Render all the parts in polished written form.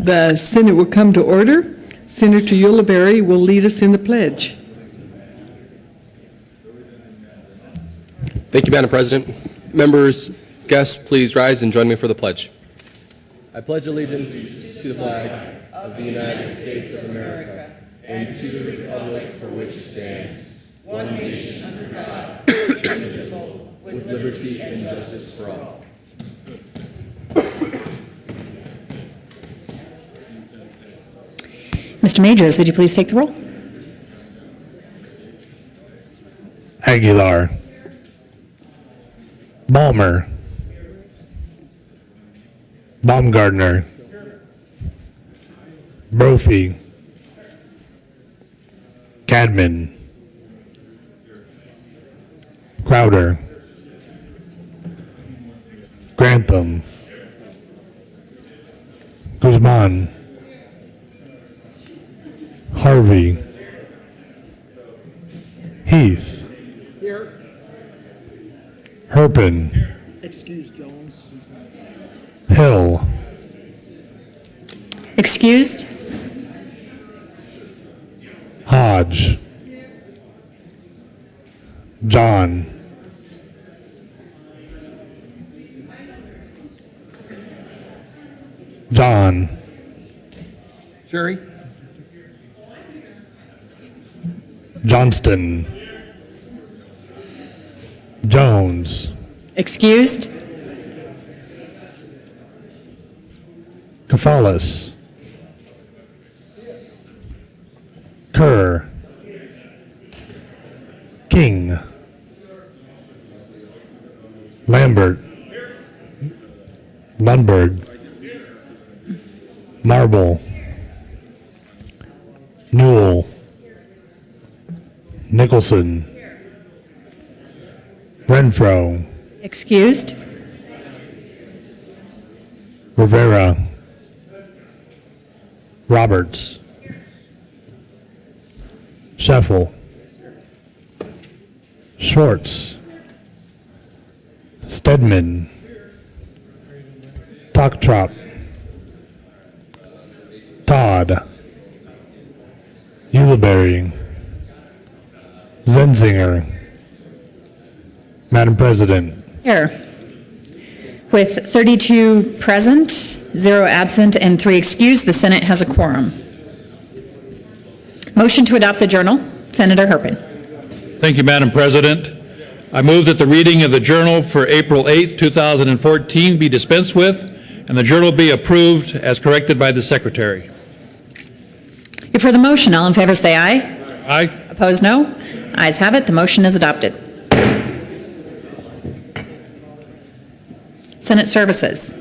The Senate will come to order. Senator Ulibarri will lead us in the pledge. Thank you, Madam President. Members, guests, please rise and join me for the pledge. I pledge allegiance to the flag of the United States of America and to the republic for which it stands, one nation under God, indivisible, with liberty and justice for all. Mr. Majors, would you please take the roll? Aguilar, Balmer, Baumgardner, Brophy, Cadman, Crowder, Grantham, Guzman, Harvey, Heath, Here. Herpin, Excuse Jones. Hill, Excused? Hodge, John, John, Sherry. Johnston, Jones, Excused? Kafalis, Kerr, King, Lambert, Lundberg, Marble, Newell, Nicholson, Renfro, Excused. Rivera, Roberts, Scheffel, Schwartz, Stedman, Tocktrop, Todd, Ulibarri, Zenzinger. Madam President, Here. With 32 present, 0 absent, and 3 excused, the Senate has a quorum. Motion to adopt the journal. Senator Herpin. Thank you, Madam President. I move that the reading of the journal for April 8th, 2014 be dispensed with, and the journal be approved as corrected by the Secretary. You've heard the motion. All in favor say aye. Aye. Opposed, no. Ayes have it. The motion is adopted. Senate Services.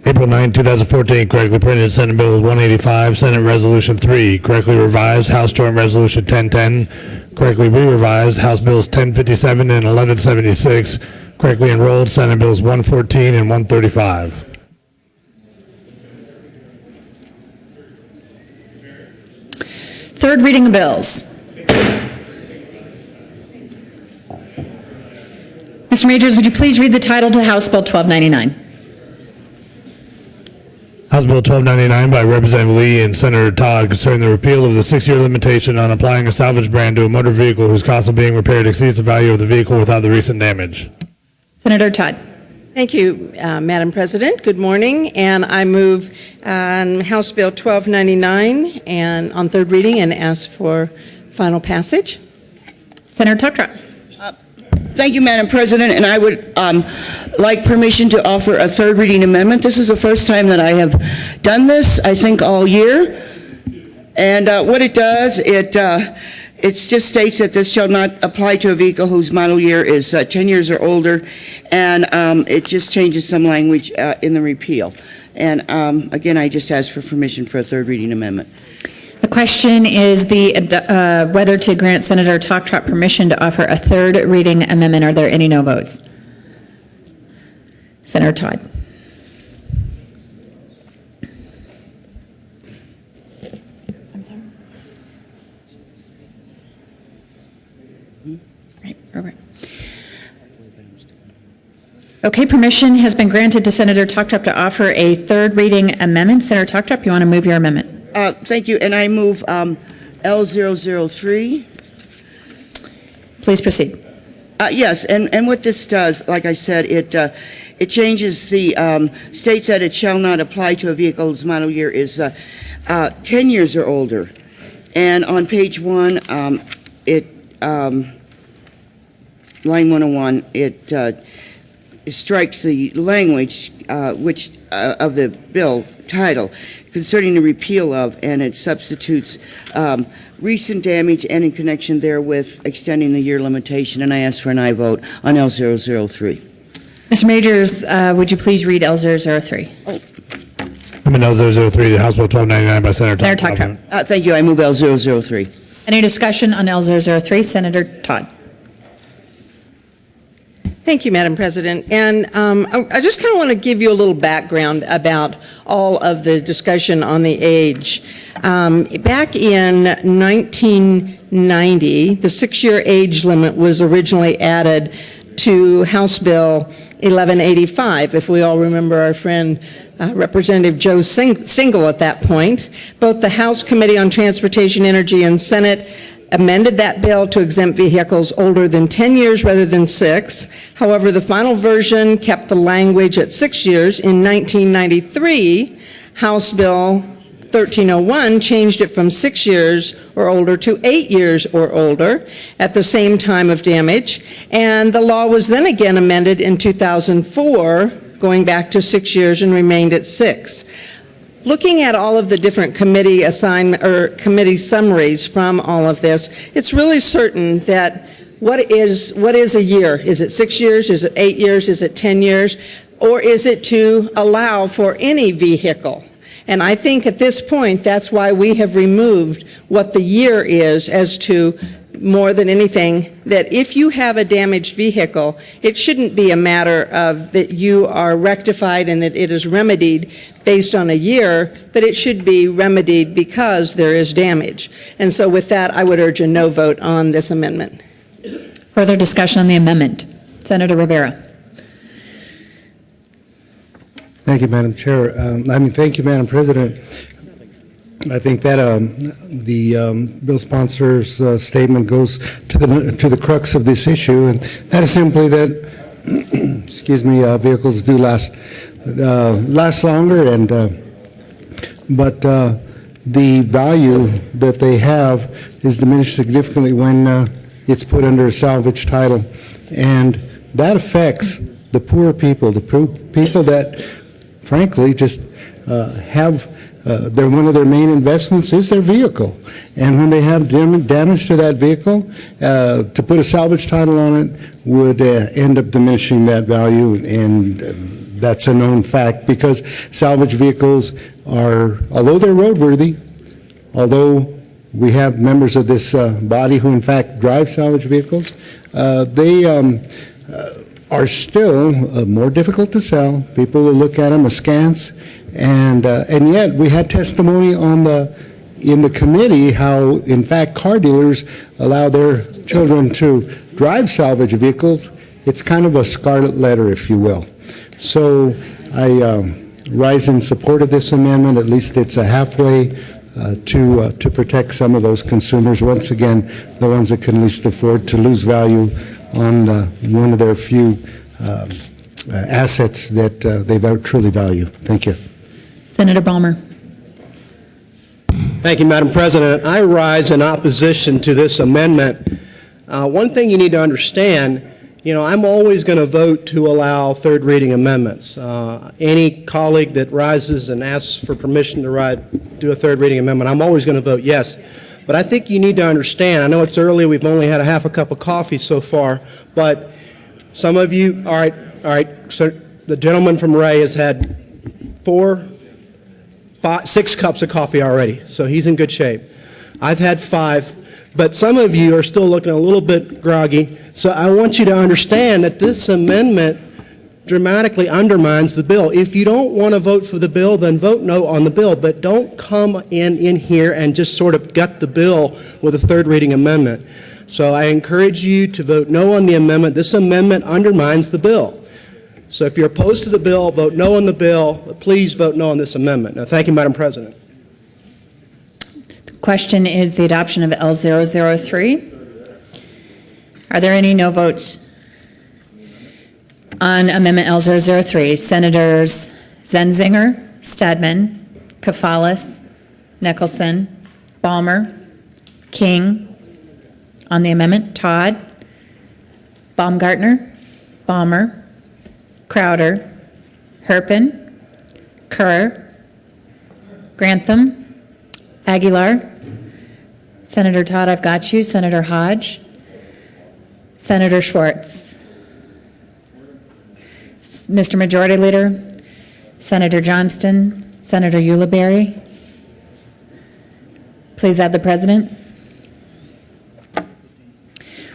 April 9, 2014, correctly printed Senate Bill 185, Senate Resolution 3, correctly revised House Joint Resolution 1010, correctly re-revised House Bills 1057 and 1176, correctly enrolled Senate Bills 114 and 135. Third reading of bills. Mr. Majors, would you please read the title to House Bill 1299? House Bill 1299 by Representative Lee and Senator Todd concerning the repeal of the 6-year limitation on applying a salvage brand to a motor vehicle whose cost of being repaired exceeds the value of the vehicle without the recent damage. Senator Todd. Thank you, Madam President. Good morning, and I move House Bill 1299 and on third reading and ask for final passage. Senator Tucktrap. Thank you, Madam President, and I would like permission to offer a third reading amendment. This is the first time that I have done this, I think, all year. And what it does, it just states that this shall not apply to a vehicle whose model year is 10 years or older, and it just changes some language in the repeal. And again, I just ask for permission for a third reading amendment. The question is whether to grant Senator Tocktrap permission to offer a third reading amendment. Are there any no votes? Senator Todd. Right. Okay, permission has been granted to Senator Tocktrap to offer a third reading amendment. Senator Tocktrap, you want to move your amendment? Thank you, and I move L003. Please proceed. Yes, and what this does, like I said, it changes the, states that it shall not apply to a vehicle whose model year is 10 years or older. And on page 1, line 101, it strikes the language which of the bill title concerning the repeal of, and it substitutes recent damage and in connection therewith extending the year limitation, and I ask for an aye vote on L003. Mr. Majors, would you please read L003? I'm in L003, the House Bill 1299 by Senator Todd. Thank you, I move L003. Any discussion on L003? Senator Todd. Thank you, Madam President. And I just kind of want to give you a little background about all of the discussion on the age. Back in 1990, the 6-year age limit was originally added to House Bill 1185, if we all remember our friend Representative Joe Singal at that point. Both the House Committee on Transportation, Energy, and Senate amended that bill to exempt vehicles older than 10 years rather than 6. However, the final version kept the language at 6 years. In 1993, House Bill 1301 changed it from 6 years or older to 8 years or older at the same time of damage. And the law was then again amended in 2004, going back to 6 years and remained at 6. looking at all of the different committee committee summaries from all of this, it's really certain that what is a year? Is it 6 years? Is it 8 years? Is it 10 years? Or is it to allow for any vehicle? And I think at this point, that's why we have removed what the year is as to more than anything, that if you have a damaged vehicle, it shouldn't be a matter of that you are rectified and that it is remedied based on a year, but it should be remedied because there is damage. And so with that, I would urge a no vote on this amendment. Further discussion on the amendment. Senator Rivera. Thank you, Madam Chair. Thank you, Madam President. I think that the bill sponsor's statement goes to the crux of this issue, and that is simply that, excuse me, vehicles do last longer, and but the value that they have is diminished significantly when it's put under a salvage title, and that affects the poor people, people that, frankly, just have. One of their main investments is their vehicle. And when they have damage to that vehicle, to put a salvage title on it would end up diminishing that value, and that's a known fact because salvage vehicles are, although they're roadworthy, although we have members of this body who in fact drive salvage vehicles, they are still more difficult to sell. People will look at them askance. And yet we had testimony in the committee how, in fact, car dealers allow their children to drive salvage vehicles. It's kind of a scarlet letter, if you will. So I rise in support of this amendment. At least it's a halfway to protect some of those consumers. Once again, the ones that can least afford to lose value on one of their few assets that they truly value. Thank you. Senator Balmer. Thank you, Madam President. I rise in opposition to this amendment. One thing you need to understand, I'm always going to vote to allow third reading amendments. Any colleague that rises and asks for permission to do a third reading amendment, I'm always going to vote yes. But I think you need to understand, I know it's early, we've only had a half a cup of coffee so far, but some of you, all right, so the gentleman from Ray has had 6 cups of coffee already, so he's in good shape. I've had 5, but some of you are still looking a little bit groggy, so I want you to understand that this amendment dramatically undermines the bill. If you don't want to vote for the bill, then vote no on the bill, but don't come in here and just sort of gut the bill with a third reading amendment. So I encourage you to vote no on the amendment. This amendment undermines the bill. So if you're opposed to the bill, vote no on the bill. But please vote no on this amendment. Now, thank you, Madam President. The question is the adoption of L003. Are there any no votes on Amendment L003? Senators Zenzinger, Stedman, Kafalis, Nicholson, Balmer, King. On the amendment, Todd, Baumgartner, Balmer, Crowder, Herpin, Kerr, Grantham, Aguilar. Senator Todd, I've got you. Senator Hodge. Senator Schwartz. Mr. Majority Leader, Senator Johnston, Senator Ulibarri. Please add the President.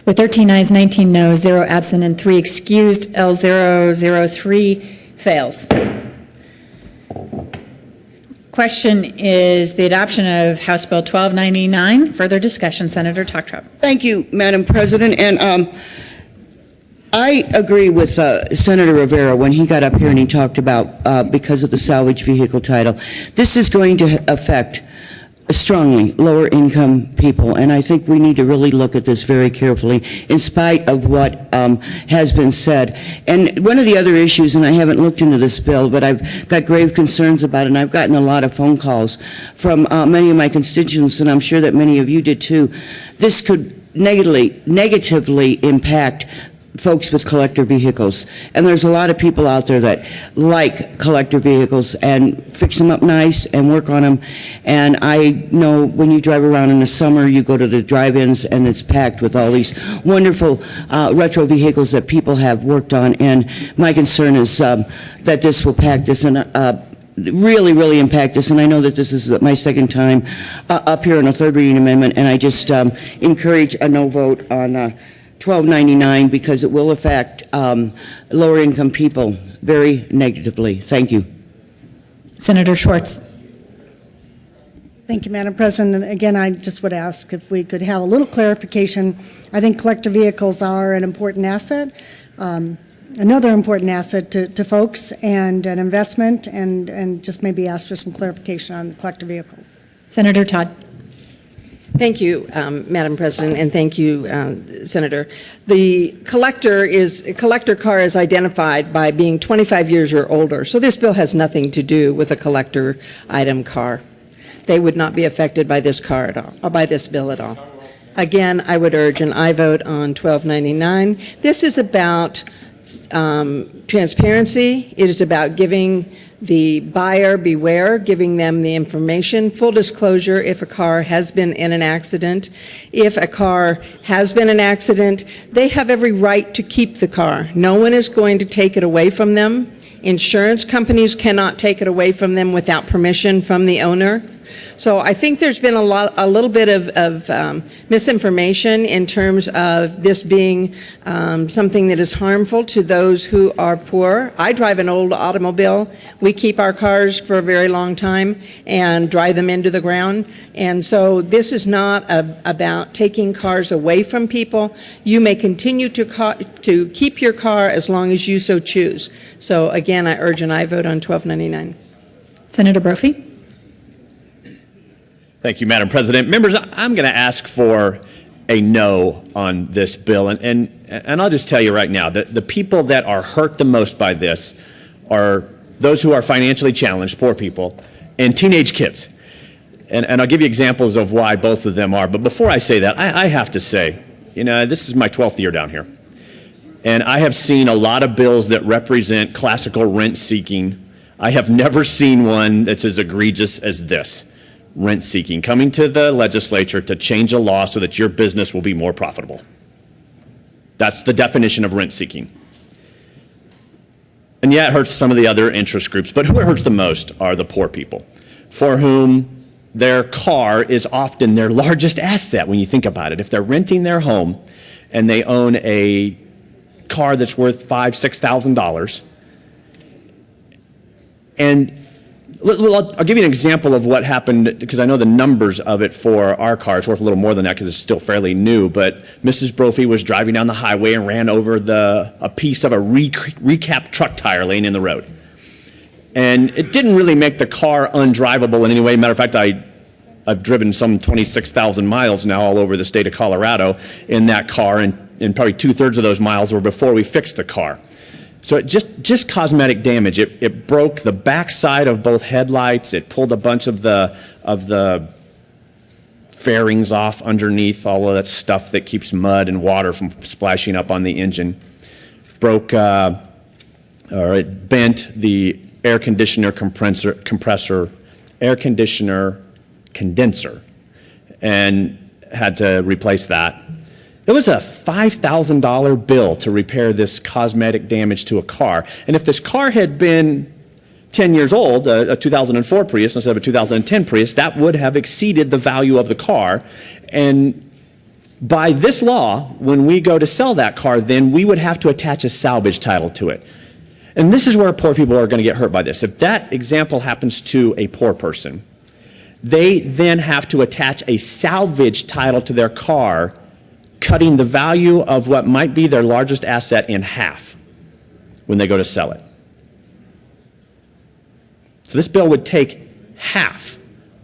With 13 ayes, 19 noes, 0 absent, and 3 excused, L003 fails. Question is the adoption of House Bill 1299. Further discussion, Senator Toktrop. Thank you, Madam President. And I agree with Senator Rivera when he got up here and he talked about because of the salvage vehicle title. This is going to affect strongly lower income people, and I think we need to really look at this very carefully in spite of what has been said. And one of the other issues, and I haven't looked into this bill, but I've got grave concerns about it, and I've gotten a lot of phone calls from many of my constituents, and I'm sure that many of you did too. This could negatively impact folks with collector vehicles. And there's a lot of people out there that like collector vehicles and fix them up nice and work on them. And I know when you drive around in the summer, you go to the drive-ins and it's packed with all these wonderful retro vehicles that people have worked on. And my concern is that this will pack this and really, really impact us. And I know that this is my second time up here on a third reading amendment, and I just encourage a no vote on 1299 because it will affect lower income people very negatively. Thank you. Senator Schwartz. Thank you, Madam President. Again, I just would ask if we could have a little clarification. I think collector vehicles are an important asset. Another important asset to folks and an investment, and just maybe ask for some clarification on the collector vehicles. Senator Todd. Thank you, Madam President, and thank you, Senator. The collector car is identified by being 25 years or older, so this bill has nothing to do with a collector item car. They would not be affected by this car at all, or by this bill at all. Again, I would urge an aye vote on 1299. This is about transparency. It is about giving the buyer beware, giving them the information, full disclosure if a car has been in an accident. If a car has been in an accident, they have every right to keep the car. No one is going to take it away from them. Insurance companies cannot take it away from them without permission from the owner. So I think there's been a little bit of misinformation in terms of this being something that is harmful to those who are poor. I drive an old automobile. We keep our cars for a very long time and drive them into the ground. And so this is not about taking cars away from people. You may continue to keep your car as long as you so choose. So again, I urge an aye vote on 1299. Senator Brophy. Thank you, Madam President. Members, I'm going to ask for a no on this bill. And I'll just tell you right now that the people that are hurt the most by this are those who are financially challenged, poor people, and teenage kids. And I'll give you examples of why both of them are. But before I say that, I have to say, you know, this is my 12th year down here. And I have seen a lot of bills that represent classical rent seeking. I have never seen one that's as egregious as this. Rent seeking, coming to the legislature to change a law so that your business will be more profitable. That's the definition of rent seeking. And yeah, it hurts some of the other interest groups, but who it hurts the most are the poor people, for whom their car is often their largest asset when you think about it. If they're renting their home and they own a car that's worth $5,000, $6,000, and I'll give you an example of what happened, because I know the numbers of it for our car. It's worth a little more than that because it's still fairly new. But Mrs. Brophy was driving down the highway and ran over a piece of a recapped truck tire laying in the road. And it didn't really make the car undrivable in any way. Matter of fact, I've driven some 26,000 miles now all over the state of Colorado in that car, and probably 2/3 of those miles were before we fixed the car. So it just cosmetic damage. It broke the backside of both headlights. It pulled a bunch of the fairings off underneath, all of that stuff that keeps mud and water from splashing up on the engine. It bent the air conditioner condenser, and had to replace that. It was a $5,000 bill to repair this cosmetic damage to a car. And if this car had been 10 years old, a 2004 Prius instead of a 2010 Prius, that would have exceeded the value of the car. And by this law, when we go to sell that car, then we would have to attach a salvage title to it. And this is where poor people are going to get hurt by this. If that example happens to a poor person, they then have to attach a salvage title to their car, cutting the value of what might be their largest asset in half when they go to sell it. So this bill would take half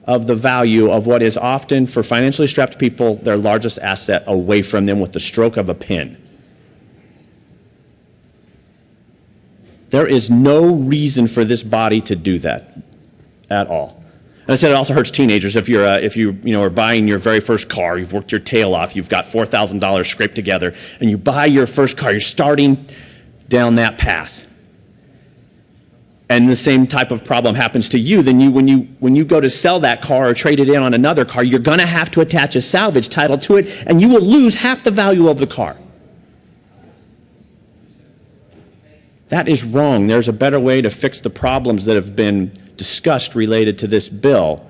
of the value of what is often, for financially strapped people, their largest asset away from them with the stroke of a pen. There is no reason for this body to do that at all. And I said it also hurts teenagers. If you are buying your very first car, you've worked your tail off, you've got $4,000 scraped together, and you buy your first car, you're starting down that path. And the same type of problem happens to you, then when you go to sell that car or trade it in on another car, you're going to have to attach a salvage title to it, and you will lose half the value of the car. That is wrong. There's a better way to fix the problems that have been discussed related to this bill.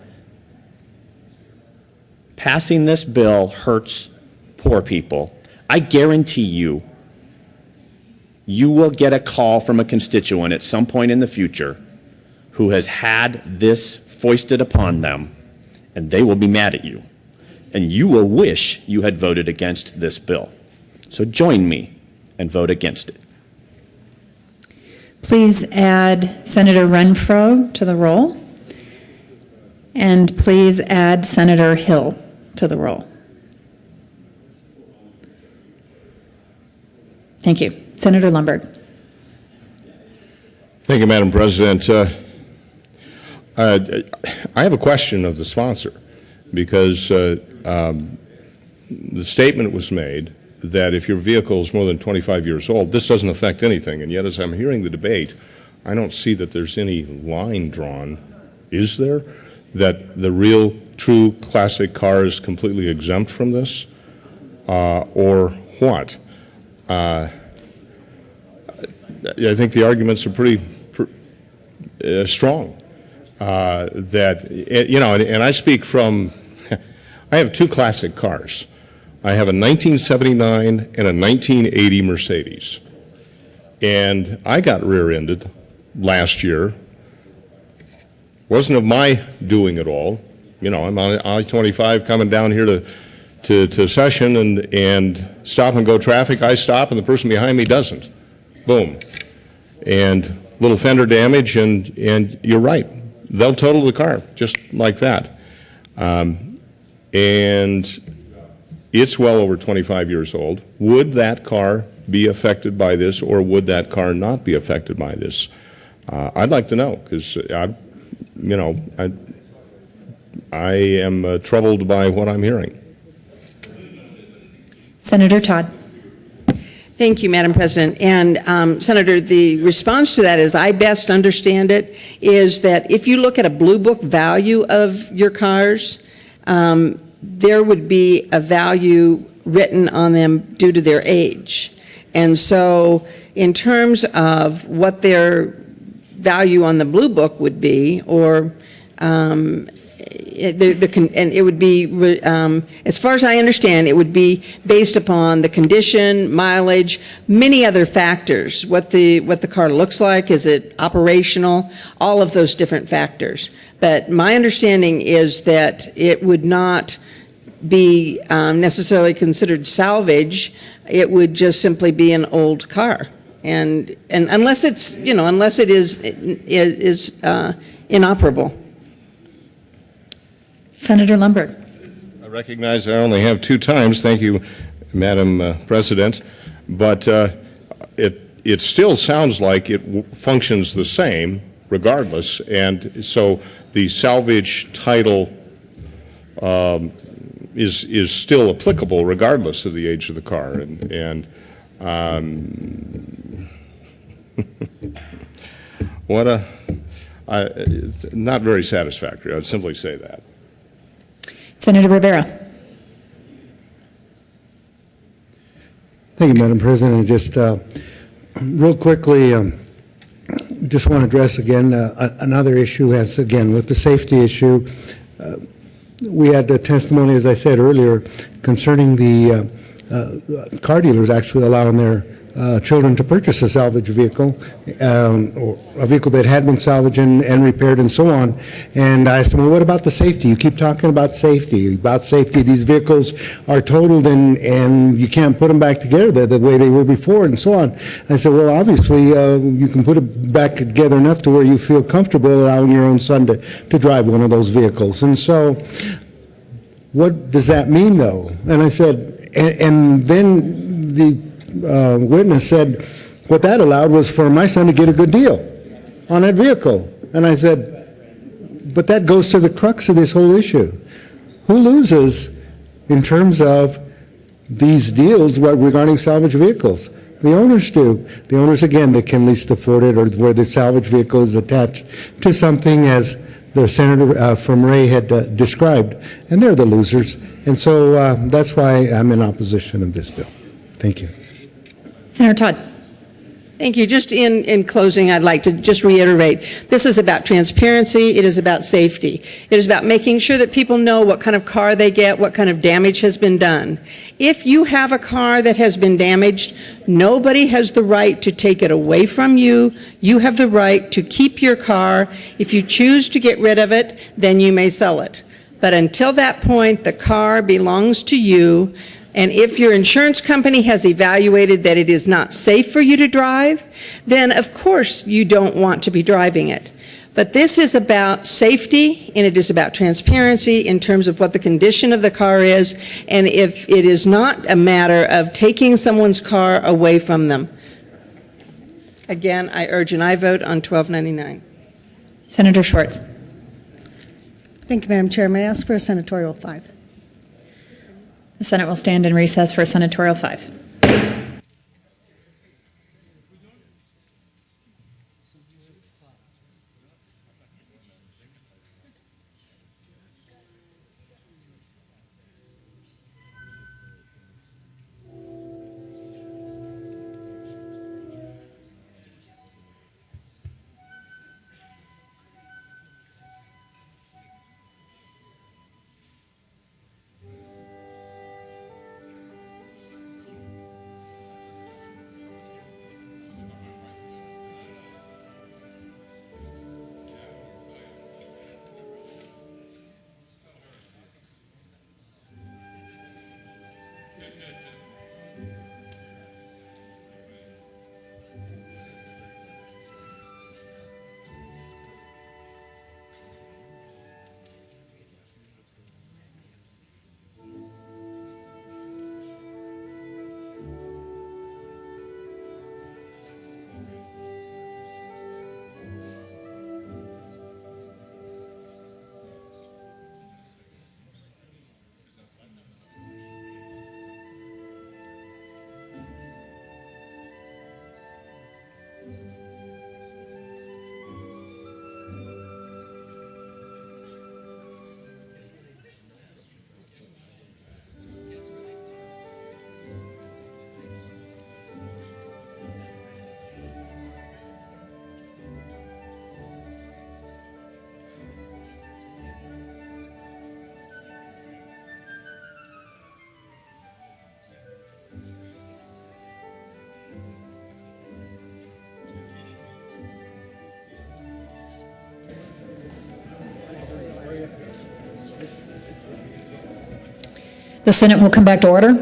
Passing this bill hurts poor people. I guarantee you, you will get a call from a constituent at some point in the future who has had this foisted upon them, and they will be mad at you. And you will wish you had voted against this bill. So join me and vote against it. Please add Senator Renfro to the roll. And please add Senator Hill to the roll. Thank you. Senator Lundberg. Thank you, Madam President. I have a question of the sponsor, because the statement was made that if your vehicle is more than 25 years old, this doesn't affect anything. And yet, as I'm hearing the debate, I don't see that there's any line drawn, is there, that the real, true classic car is completely exempt from this, or what? I think the arguments are pretty strong. That, you know, and I speak from, I have two classic cars. I have a 1979 and a 1980 Mercedes. And I got rear-ended last year. Wasn't of my doing at all. You know, I'm on I-25 coming down here to session and stop and go traffic. I stop and the person behind me doesn't. Boom. And little fender damage, and you're right. They'll total the car just like that. And it's well over 25 years old. Would that car be affected by this, or would that car not be affected by this? I'd like to know, because I am troubled by what I'm hearing. Senator Todd. Thank you, Madam President. And Senator, the response to that, as I best understand it, is that if you look at a Blue Book value of your cars, there would be a value written on them due to their age. And so in terms of what their value on the Blue Book would be, or and it would be, as far as I understand, it would be based upon the condition, mileage, many other factors. What the car looks like, is it operational, all of those different factors. But my understanding is that it would not be necessarily considered salvage. It would just simply be an old car, and unless it's, you know, unless it is inoperable. Senator Lundberg. I recognize I only have 2 times. Thank you, Madam President. But it still sounds like it functions the same regardless. And so the salvage title is still applicable regardless of the age of the car. And what not very satisfactory. I would simply say that. Senator Rivera. Thank you, Madam President. Just real quickly, just want to address again another issue, as again with the safety issue. We had a testimony, as I said earlier, concerning the car dealers actually allowing their children to purchase a salvage vehicle, or a vehicle that had been salvaged and repaired and so on. And I asked them, well, what about the safety? You keep talking about safety. These vehicles are totaled and you can't put them back together the way they were before and so on. I said, well, obviously you can put it back together enough to where you feel comfortable allowing your own son to drive one of those vehicles. And so what does that mean, though? And I said, and then the witness said, what that allowed was for my son to get a good deal on that vehicle. And I said, But that goes to the crux of this whole issue. Who loses in terms of these deals regarding salvage vehicles? The owners do. The owners, again, that can least afford it, or where the salvage vehicle is attached to something, as the senator from Ray had described, and they're the losers. And so that's why I'm in opposition of this bill. Thank you. Senator Todd. Thank you. Just in closing, I'd like to just reiterate, this is about transparency. It is about safety. It is about making sure that people know what kind of car they get, what kind of damage has been done. If you have a car that has been damaged, nobody has the right to take it away from you. You have the right to keep your car. If you choose to get rid of it, then you may sell it. But until that point, the car belongs to you. And if your insurance company has evaluated that it is not safe for you to drive, then of course you don't want to be driving it. But this is about safety, and it is about transparency in terms of what the condition of the car is, and if it is not a matter of taking someone's car away from them. Again, I urge an aye vote on 1299. Senator Schwartz. Thank you, Madam Chair. May I ask for a senatorial 5? The Senate will stand in recess for senatorial 5. The Senate will come back to order.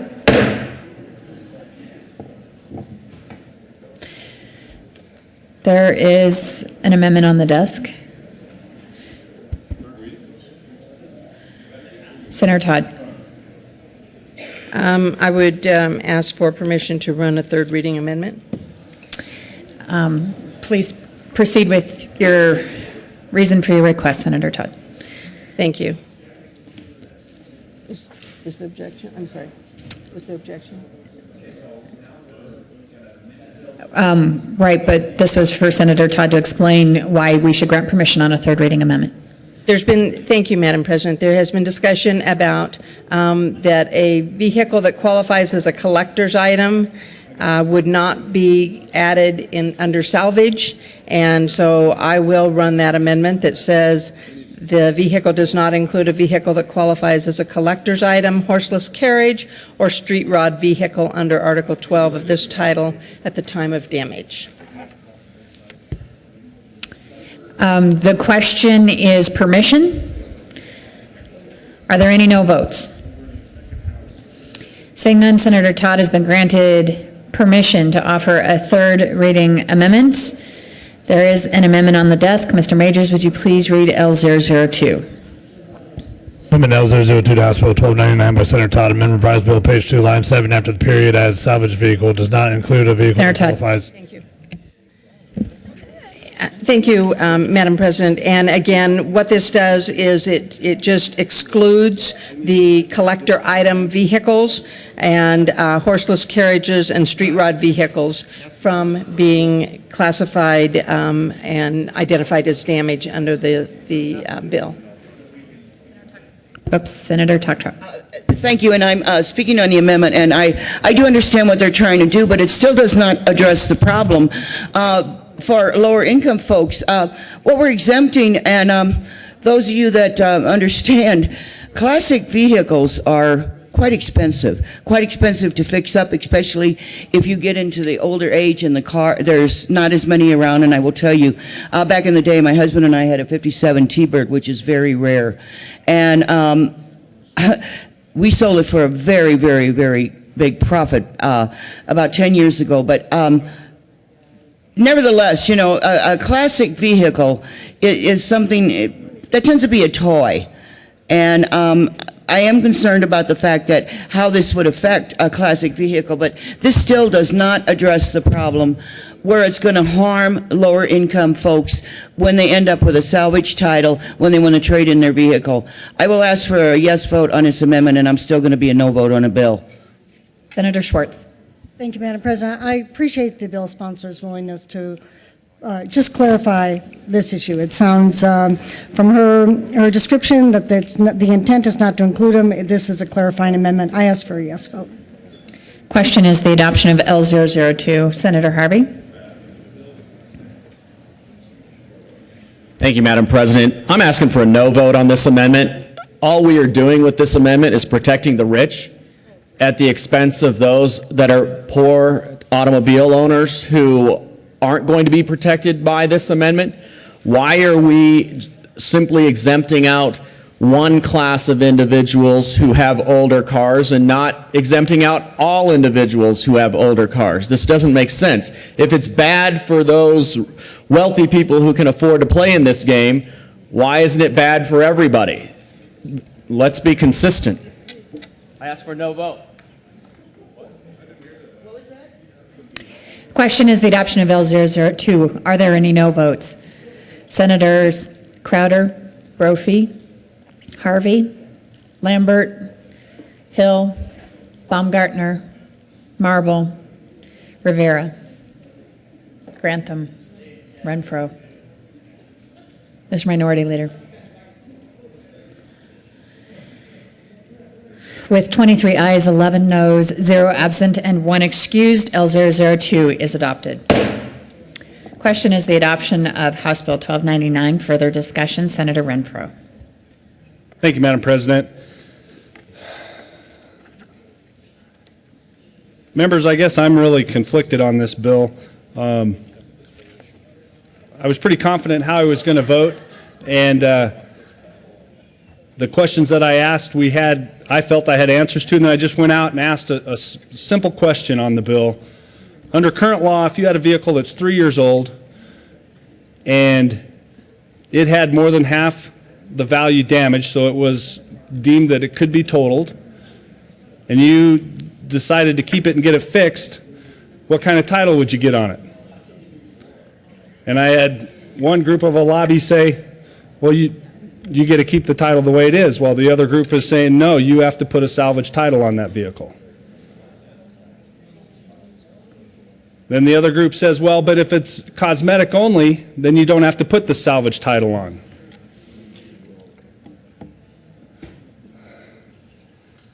There is an amendment on the desk. Senator Todd. I would ask for permission to run a third reading amendment. Please proceed with your reason for your request, Senator Todd. Thank you. Is the objection? I'm sorry. Was the objection? Right, but this was for Senator Todd to explain why we should grant permission on a third reading amendment. Thank you, Madam President. There has been discussion about that a vehicle that qualifies as a collector's item would not be added under salvage, and so I will run that amendment that says the vehicle does not include a vehicle that qualifies as a collector's item, horseless carriage, or street rod vehicle under Article 12 of this title at the time of damage. The question is permission. Are there any no votes? Seeing none, Senator Todd has been granted permission to offer a third reading amendment. There is an amendment on the desk. Mr. Majors, would you please read L002? Amendment L002 to House Bill 1299 by Senator Todd. Amendment revised bill, page 2, line 7, after the period adds salvage vehicle does not include a vehicle that qualifies. Thank you. Thank you, Madam President. And again, what this does is it just excludes the collector item vehicles and horseless carriages and street rod vehicles from being classified and identified as damage under the bill. Oops, Senator Taktra. Thank you, and I'm speaking on the amendment, and I do understand what they're trying to do, but it still does not address the problem. For lower income folks, what we're exempting, and those of you that understand, classic vehicles are quite expensive to fix up, especially if you get into the older age and the car, there's not as many around. And I will tell you, back in the day, my husband and I had a 57 T-Bird, which is very rare. And we sold it for a very, very, very big profit about 10 years ago. But nevertheless, you know, a classic vehicle is something that tends to be a toy. And I am concerned about the fact that how this would affect a classic vehicle, but this still does not address the problem where it's going to harm lower income folks when they end up with a salvage title when they want to trade in their vehicle. I will ask for a yes vote on this amendment, and I'm still going to be a no vote on a bill. Senator Schwartz. Thank you, Madam President. I appreciate the bill sponsor's willingness to just clarify this issue. It sounds from her description that the intent is not to include them. This is a clarifying amendment. I ask for a yes vote. Question is the adoption of L002. Senator Harvey. Thank you, Madam President. I'm asking for a no vote on this amendment. All we are doing with this amendment is protecting the rich at the expense of those that are poor automobile owners who aren't going to be protected by this amendment. Why are we simply exempting out one class of individuals who have older cars and not exempting out all individuals who have older cars? This doesn't make sense. If it's bad for those wealthy people who can afford to play in this game, why isn't it bad for everybody? Let's be consistent. I ask for a no vote. Question is the adoption of L002. Are there any no votes? Senators Crowder, Brophy, Harvey, Lambert, Hill, Baumgartner, Marble, Rivera, Grantham, Renfro. Mr. Minority Leader. With 23 ayes, 11 noes, 0 absent, and 1 excused, L002 is adopted. Question is the adoption of House Bill 1299. Further discussion, Senator Renfro. Thank you, Madam President. Members, I guess I'm really conflicted on this bill. I was pretty confident how I was going to vote, and the questions that I asked, I felt I had answers to, and then I just went out and asked a simple question on the bill. Under current law, if you had a vehicle that's 3 years old and it had more than half the value damaged, so it was deemed that it could be totaled, and you decided to keep it and get it fixed, what kind of title would you get on it? And I had one group of a lobby say, well, you get to keep the title the way it is, while the other group is saying, no, you have to put a salvage title on that vehicle. Then the other group says, well, but if it's cosmetic only, then you don't have to put the salvage title on.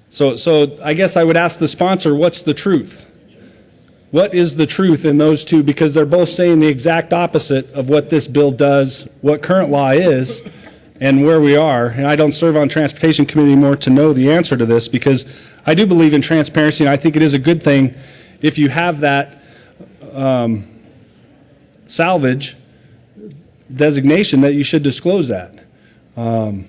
So I guess I would ask the sponsor, what's the truth? What is the truth in those two? Because they're both saying the exact opposite of what this bill does, what current law is, and where we are. And I don't serve on Transportation Committee anymore to know the answer to this, because I do believe in transparency, and I think it is a good thing if you have that salvage designation that you should disclose that. And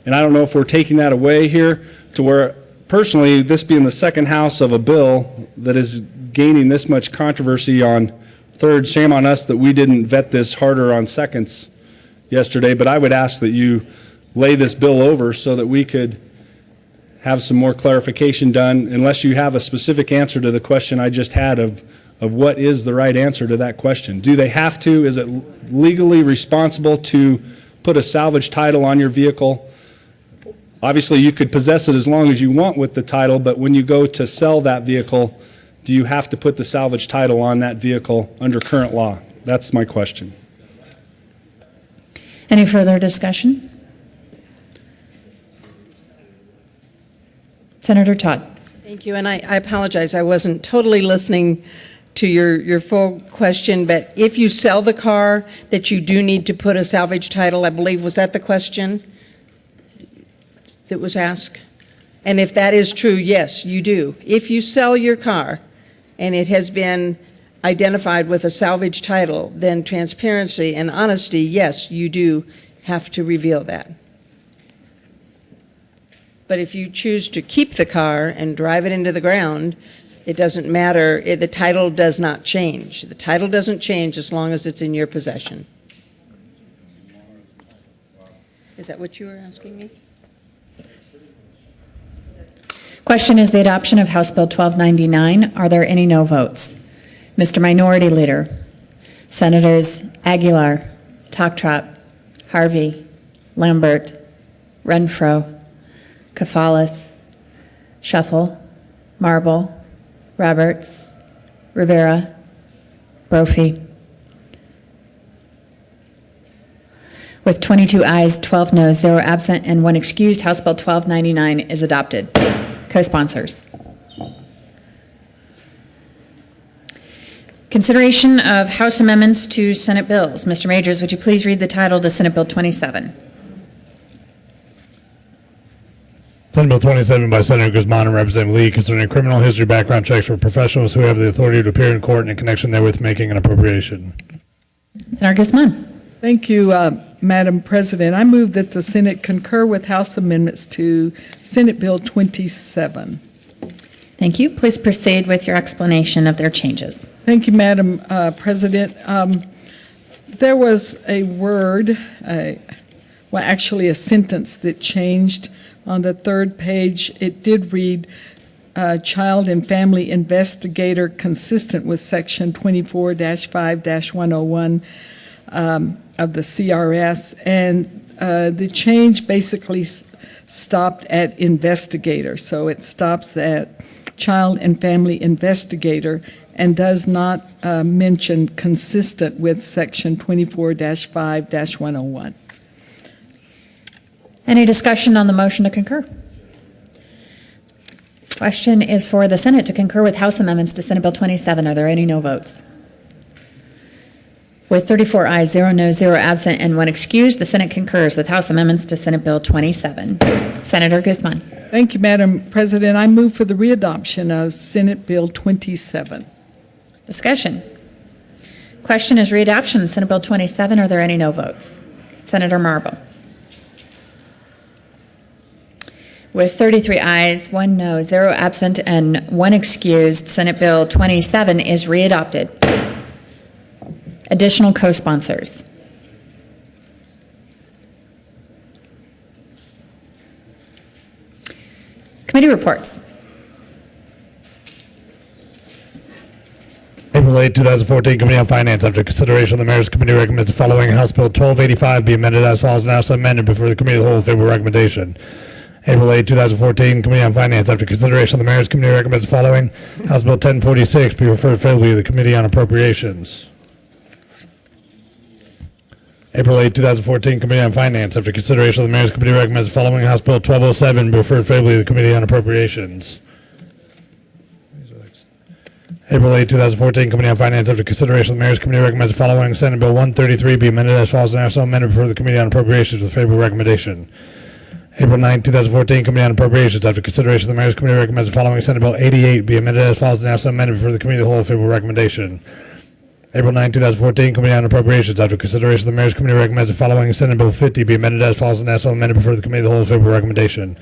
I don't know if we're taking that away here to where, personally, this being the second house of a bill that is gaining this much controversy on third, shame on us that we didn't vet this harder on seconds yesterday, but I would ask that you lay this bill over so that we could have some more clarification done, unless you have a specific answer to the question I just had of of what is the right answer to that question. Do they have to? Is it legally responsible to put a salvage title on your vehicle? Obviously, you could possess it as long as you want with the title, but when you go to sell that vehicle, do you have to put the salvage title on that vehicle under current law? That's my question. Any further discussion? Senator Todd. Thank you, and I apologize, I wasn't totally listening to your full question, but if you sell the car, that you do need to put a salvage title, I believe, was that the question that was asked? And if that is true, yes, you do. If you sell your car and it has been identified with a salvage title, then transparency and honesty, yes, you do have to reveal that. But if you choose to keep the car and drive it into the ground, it doesn't matter. The title does not change. The title doesn't change as long as it's in your possession. Is that what you were asking me? Question is the adoption of House Bill 1299. Are there any no votes? Mr. Minority Leader, Senators Aguilar, Toktrop, Harvey, Lambert, Renfro, Kafalas, Shuffle, Marble, Roberts, Rivera, Brophy. With 22 ayes, 12 noes, 0 absent, and 1 excused, House Bill 1299 is adopted. Co-sponsors. Consideration of House amendments to Senate bills. Mr. Majors, would you please read the title to Senate Bill 27? Senate Bill 27 by Senator Guzman and Representative Lee concerning criminal history background checks for professionals who have the authority to appear in court in connection therewith making an appropriation. Senator Guzman. Thank you, Madam President. I move that the Senate concur with House amendments to Senate Bill 27. Thank you. Please proceed with your explanation of their changes. Thank you, Madam President. There was a word, well, actually a sentence that changed on the third page. It did read child and family investigator consistent with section 24-5-101 of the CRS, and the change basically stopped at investigator. So it stops at child and family investigator and does not mention consistent with section 24-5-101. Any discussion on the motion to concur? Question is for the Senate to concur with House amendments to Senate Bill 27. Are there any no votes? With 34 ayes, 0 noes, 0 absent, and 1 excused, the Senate concurs with House amendments to Senate Bill 27. Senator Guzman. Thank you, Madam President. I move for the readoption of Senate Bill 27. Discussion. Question is readoption of Senate Bill 27. Are there any no votes? Senator Marble. With 33 ayes, 1 no, 0 absent, and 1 excused, Senate Bill 27 is readopted. Additional co-sponsors. Committee reports. April 8, 2014, Committee on Finance. After consideration of the Mayor's Committee recommends the following House Bill 1285 be amended as follows and also amended before the Committee of the Whole favorable recommendation. April 8, 2014, Committee on Finance. After consideration of the Mayor's Committee recommends the following House Bill 1046 be referred favorably to the Committee on Appropriations. April 8, 2014, Committee on Finance. After consideration of the Mayor's Committee recommends the following House Bill 1207 be referred favorably to the Committee on Appropriations. April 8, 2014, Committee on Finance. After consideration of the Mayor's Committee recommends the following Senate Bill 133 be amended as follows and also amended before the Committee on Appropriations with favorable recommendation. April 9, 2014, Committee on Appropriations. After consideration of the Mayor's Committee recommends the following Senate Bill 88 be amended as follows and also amended before the Committee of the Whole with favorable recommendation. April 9, 2014, Committee on Appropriations. After consideration of the Mayor's Committee recommends the following Senate Bill 50 be amended as follows and also amended before the Committee of the Whole with favorable recommendation.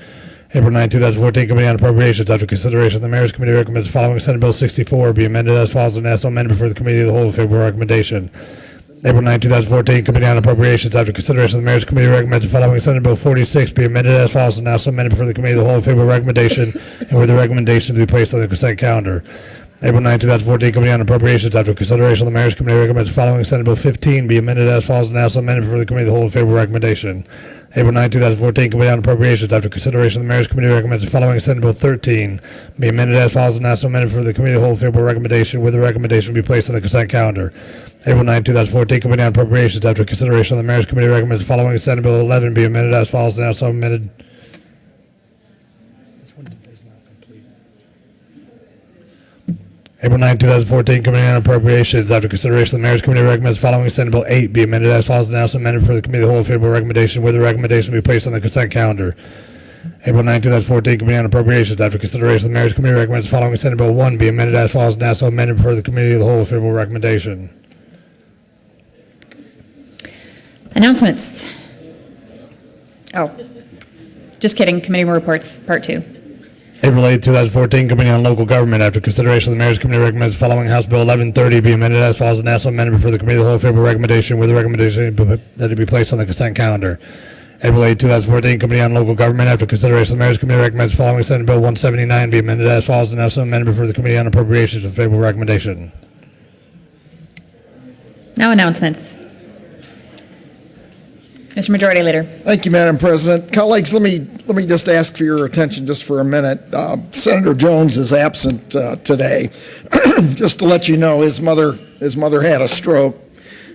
April 9, 2014, Committee on Appropriations. After consideration of the Mayor's Committee recommends the following Senate Bill 64 be amended as follows and also amended before the Committee of the Whole with favorable recommendation. April 9, 2014, Committee on Appropriations. After consideration of the Mayor's Committee recommends the following Senate Bill 46 be amended as follows and also amended before the Committee of the Whole with favorable recommendation and with the recommendation to be placed on the consent calendar. April 9, 2014, Committee on Appropriations, after consideration of the Mayor's Committee recommends the following Senate Bill 15 be amended as follows and also amended for the Committee of the Whole in favorable recommendation. April 9, 2014, Committee on Appropriations, after consideration of the Mayor's Committee recommends the following Senate Bill 13 be amended as follows and also amended for the Committee of the Whole in favorable recommendation, with the recommendation be placed on the consent calendar. April 9, 2014, Committee on Appropriations, after consideration of the Mayor's Committee recommends the following Senate Bill 11 be amended as follows and also amended. April 9, 2014, Committee on Appropriations, after consideration of the Mayor's Committee recommends the following Senate Bill 8 be amended as follows and also amended for the Committee of the Whole favorable recommendation, with the recommendation be placed on the consent calendar. April 9, 2014, Committee on Appropriations, after consideration of the Mayor's Committee recommends the following Senate Bill 1 be amended as follows and also amended for the Committee of the Whole favorable recommendation. Announcements. Oh, just kidding. Committee reports, part 2. April 8, 2014, Committee on Local Government, after consideration of the Mayor's Committee recommends the following House Bill 1130 be amended as follows and also amended for the Committee of the Whole favorable recommendation, with the recommendation that it be placed on the consent calendar. April 8, 2014, Committee on Local Government, after consideration of the Mayor's Committee recommends the following Senate Bill 179 be amended as follows and also amended for the Committee on Appropriations with favorable recommendation. Now announcements. Mr. Majority Leader. Thank you, Madam President. Colleagues, let me just ask for your attention just for a minute. Senator Jones is absent today. Just to let you know, his mother had a stroke.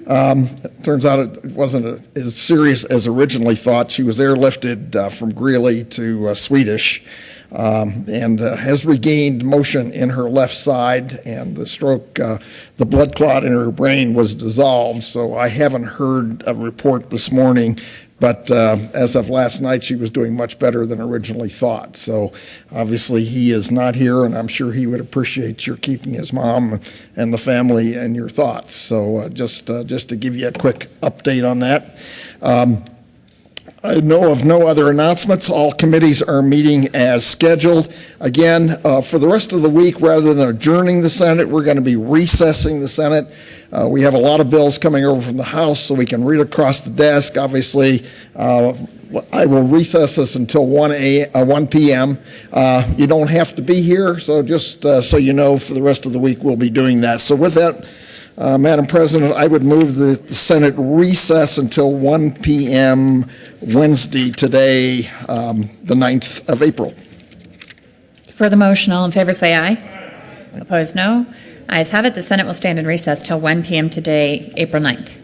Turns out it wasn't as serious as originally thought. She was airlifted from Greeley to Swedish and has regained motion in her left side, and the stroke, the blood clot in her brain was dissolved, so I haven't heard a report this morning, but as of last night, she was doing much better than originally thought. So obviously he is not here, and I'm sure he would appreciate your keeping his mom and the family in your thoughts. So just to give you a quick update on that. I know of no other announcements. All committees are meeting as scheduled. Again, for the rest of the week, rather than adjourning the Senate, we're going to be recessing the Senate. We have a lot of bills coming over from the House, so we can read across the desk. Obviously, I will recess this until 1 p.m. You don't have to be here, so just so you know, for the rest of the week, we'll be doing that. So with that, Madam President, I would move the Senate recess until 1 p.m. Wednesday, today, the 9th of April. For the motion, all in favor say aye. Opposed, no. Ayes have it. The Senate will stand in recess till 1 p.m. today, April 9th.